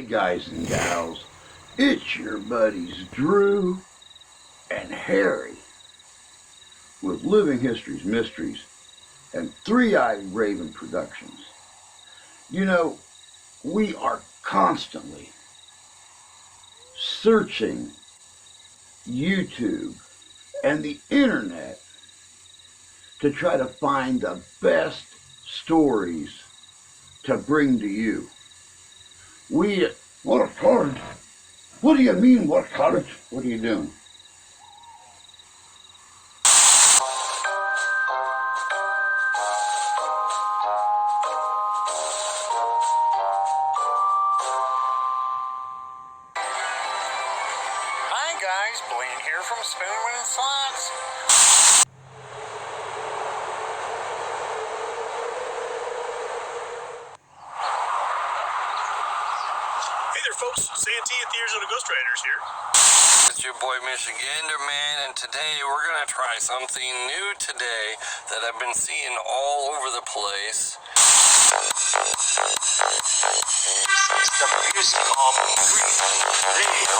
guys and gals, it's your buddies Drew and Harry with Living History's Mysteries and Three-Eyed Raven Productions. You know, we are constantly searching YouTube and the internet to try to find the best stories to bring to you. What cottage? What do you mean, what cottage? What are you doing? Hi guys, Blaine here from Spoon Winning Slots. Hey there folks, Santee at the Arizona Ghost Riders here. It's your boy Michigander Man, and today we're gonna try something new today that I've been seeing all over the place. The music of radio.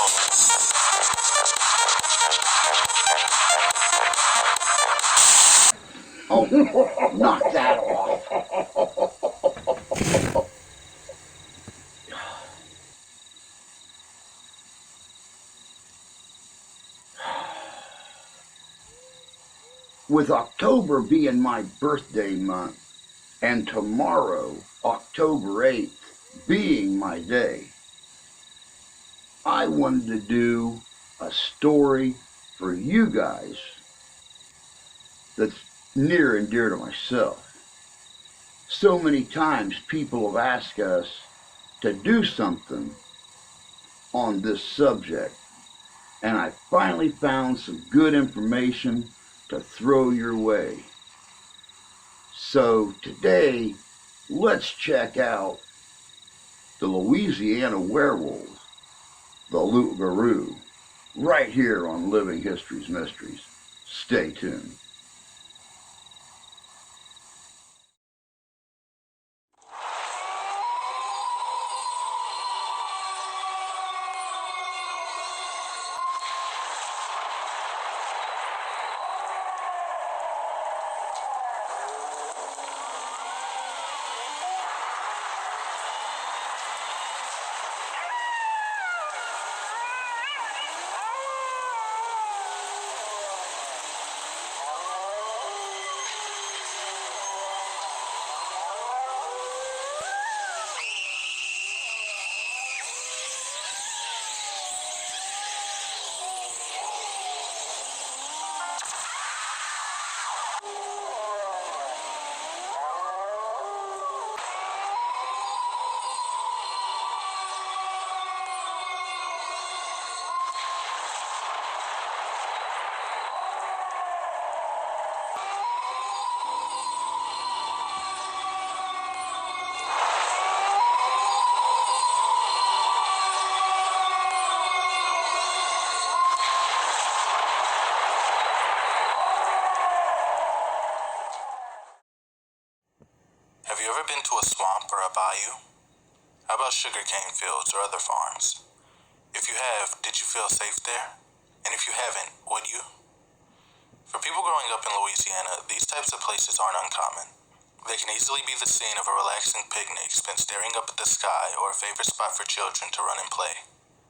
Oh, knock that off. With October being my birthday month, and tomorrow, October 8th, being my day, I wanted to do a story for you guys that's near and dear to myself. So many times people have asked us to do something on this subject, and I finally found some good information to throw your way. So today, let's check out the Louisiana werewolf, the Loup-garou, right here on Living History's Mysteries. Stay tuned. Have you ever been to a swamp or a bayou? How about sugarcane fields or other farms? If you have, did you feel safe there? And if you haven't, would you? For people growing up in Louisiana, these types of places aren't uncommon. They can easily be the scene of a relaxing picnic spent staring up at the sky or a favorite spot for children to run and play.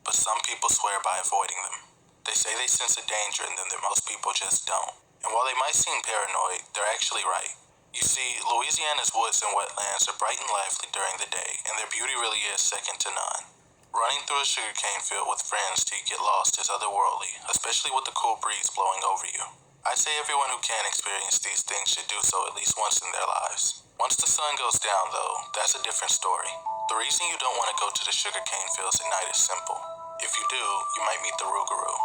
But some people swear by avoiding them. They say they sense a danger in them that most people just don't. And while they might seem paranoid, they're actually right. You see, Louisiana's woods and wetlands are bright and lively during the day, and their beauty really is second to none. Running through a sugarcane field with friends till you get lost is otherworldly, especially with the cool breeze blowing over you. I say everyone who can experience these things should do so at least once in their lives. Once the sun goes down, though, that's a different story. The reason you don't want to go to the sugarcane fields at night is simple. If you do, you might meet the Rougarou.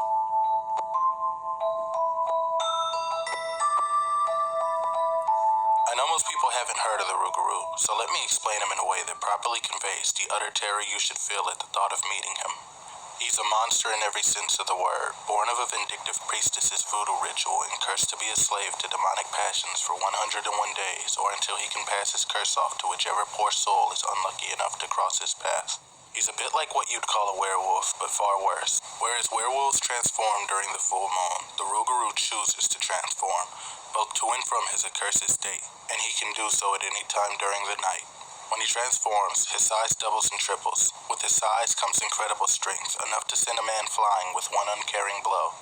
I know most people haven't heard of the Rougarou, so let me explain him in a way that properly conveys the utter terror you should feel at the thought of meeting him. He's a monster in every sense of the word, born of a vindictive priestess's voodoo ritual and cursed to be a slave to demonic passions for 101 days, or until he can pass his curse off to whichever poor soul is unlucky enough to cross his path. He's a bit like what you'd call a werewolf, but far worse. Whereas werewolves transform during the full moon, the Rougarou chooses to transform, both to and from his accursed state, and he can do so at any time during the night. When he transforms, his size doubles and triples. With his size comes incredible strength, enough to send a man flying with one uncaring blow.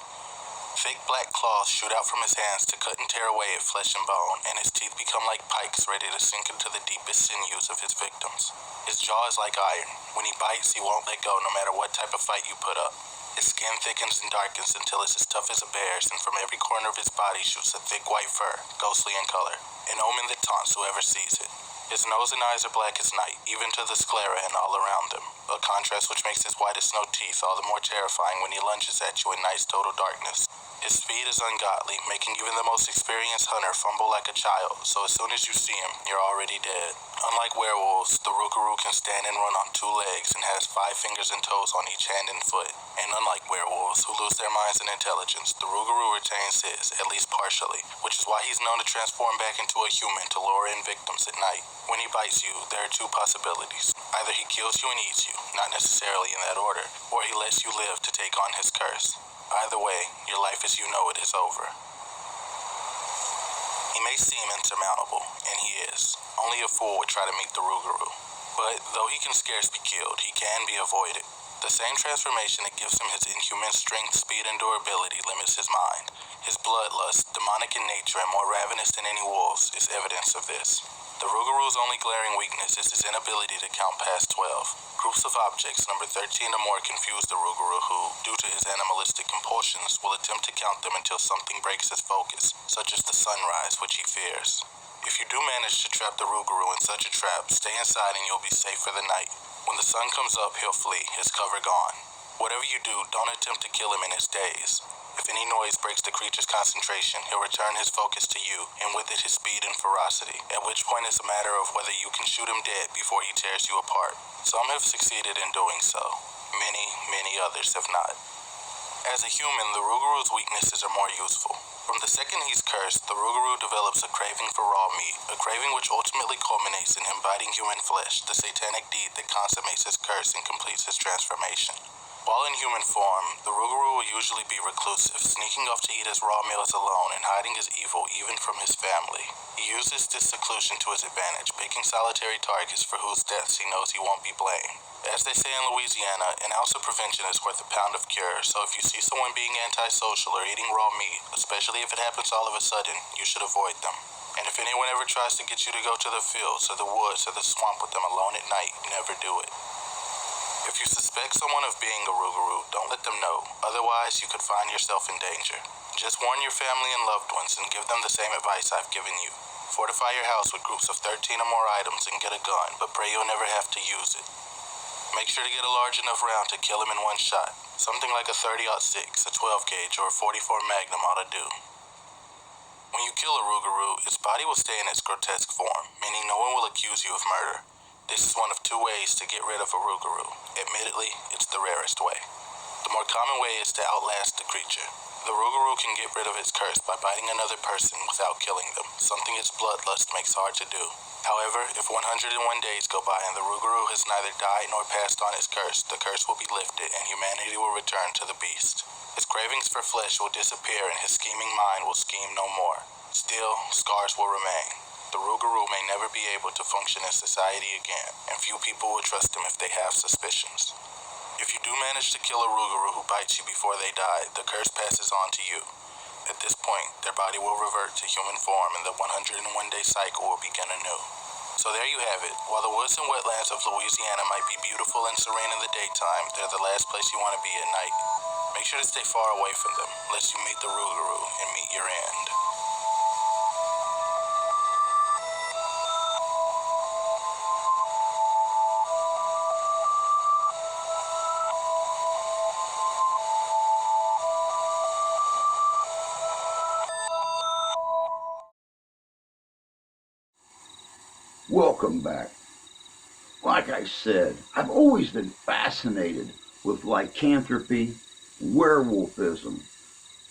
Thick black claws shoot out from his hands to cut and tear away at flesh and bone, and his teeth become like pikes ready to sink into the deepest sinews of his victims. His jaw is like iron. When he bites, he won't let go no matter what type of fight you put up. His skin thickens and darkens until it's as tough as a bear's, and from every corner of his body shoots a thick white fur, ghostly in color, an omen that taunts whoever sees it. His nose and eyes are black as night, even to the sclera and all around him, a contrast which makes his white as snow teeth all the more terrifying when he lunges at you in night's total darkness. His speed is ungodly, making even the most experienced hunter fumble like a child, so as soon as you see him, you're already dead. Unlike werewolves, the Rougarou can stand and run on 2 legs and has 5 fingers and toes on each hand and foot. And unlike werewolves, who lose their minds and intelligence, the Rougarou retains his, at least partially, which is why he's known to transform back into a human to lure in victims at night. When he bites you, there are 2 possibilities. Either he kills you and eats you, not necessarily in that order, or he lets you live to take on his curse. Either way, your life as you know it is over. He may seem insurmountable, and he is. Only a fool would try to meet the Rougarou. But though he can scarce be killed, he can be avoided. The same transformation that gives him his inhuman strength, speed, and durability limits his mind. His bloodlust, demonic in nature and more ravenous than any wolf's, is evidence of this. The Rougarou's only glaring weakness is his inability to count past 12. Groups of objects, number 13 or more, confuse the Rougarou who, due to his animalistic compulsions, will attempt to count them until something breaks his focus, such as the sunrise, which he fears. If you do manage to trap the Rougarou in such a trap, stay inside and you'll be safe for the night. When the sun comes up, he'll flee, his cover gone. Whatever you do, don't attempt to kill him in his daze. If any noise breaks the creature's concentration, he'll return his focus to you, and with it his speed and ferocity, at which point it's a matter of whether you can shoot him dead before he tears you apart. Some have succeeded in doing so. Many, many others have not. As a human, the Rougarou's weaknesses are more useful. From the second he's cursed, the Rougarou develops a craving for raw meat, a craving which ultimately culminates in him biting human flesh, the satanic deed that consummates his curse and completes his transformation. While in human form, the Rougarou will usually be reclusive, sneaking off to eat his raw meals alone and hiding his evil even from his family. He uses this seclusion to his advantage, picking solitary targets for whose deaths he knows he won't be blamed. As they say in Louisiana, an ounce of prevention is worth a pound of cure, so if you see someone being antisocial or eating raw meat, especially if it happens all of a sudden, you should avoid them. And if anyone ever tries to get you to go to the fields or the woods or the swamp with them alone at night, never do it. If you suspect someone of being a Rougarou, don't let them know. Otherwise, you could find yourself in danger. Just warn your family and loved ones and give them the same advice I've given you. Fortify your house with groups of 13 or more items and get a gun, but pray you'll never have to use it. Make sure to get a large enough round to kill him in one shot. Something like a 30-06, a 12 gauge, or a 44 Magnum ought to do. When you kill a Rougarou, its body will stay in its grotesque form, meaning no one will accuse you of murder. This is one of 2 ways to get rid of a Rougarou. Admittedly, it's the rarest way. The more common way is to outlast the creature. The Rougarou can get rid of its curse by biting another person without killing them, something its bloodlust makes hard to do. However, if 101 days go by and the Rougarou has neither died nor passed on its curse, the curse will be lifted and humanity will return to the beast. His cravings for flesh will disappear and his scheming mind will scheme no more. Still, scars will remain. The Rougarou may never be able to function in society again, and few people will trust him if they have suspicions. If you do manage to kill a Rougarou who bites you before they die, the curse passes on to you. At this point, their body will revert to human form and the 101-day cycle will begin anew. So there you have it. While the woods and wetlands of Louisiana might be beautiful and serene in the daytime, they're the last place you want to be at night. Make sure to stay far away from them, lest you meet the Rougarou and meet your end. Welcome back. Like I said, I've always been fascinated with lycanthropy, werewolfism,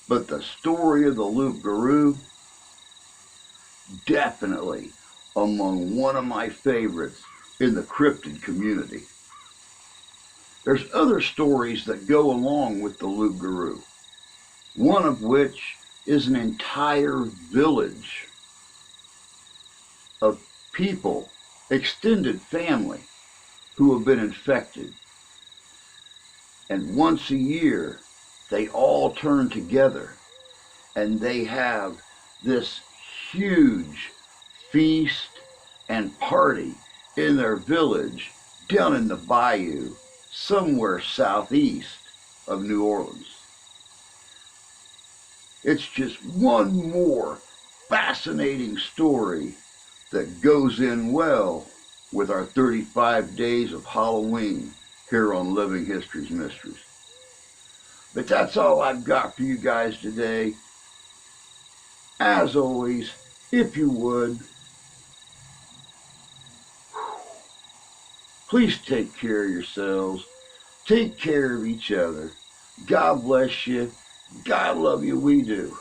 but the story of the Loup-garou, definitely among one of my favorites in the cryptid community. There's other stories that go along with the Loup-garou, one of which is an entire village of people, extended family, who have been infected. And once a year, they all turn together and they have this huge feast and party in their village down in the bayou, somewhere southeast of New Orleans. It's just one more fascinating story that goes in well with our 35 days of Halloween here on Living History's Mysteries. But that's all I've got for you guys today. As always, if you would, please take care of yourselves. Take care of each other. God bless you. God love you. We do.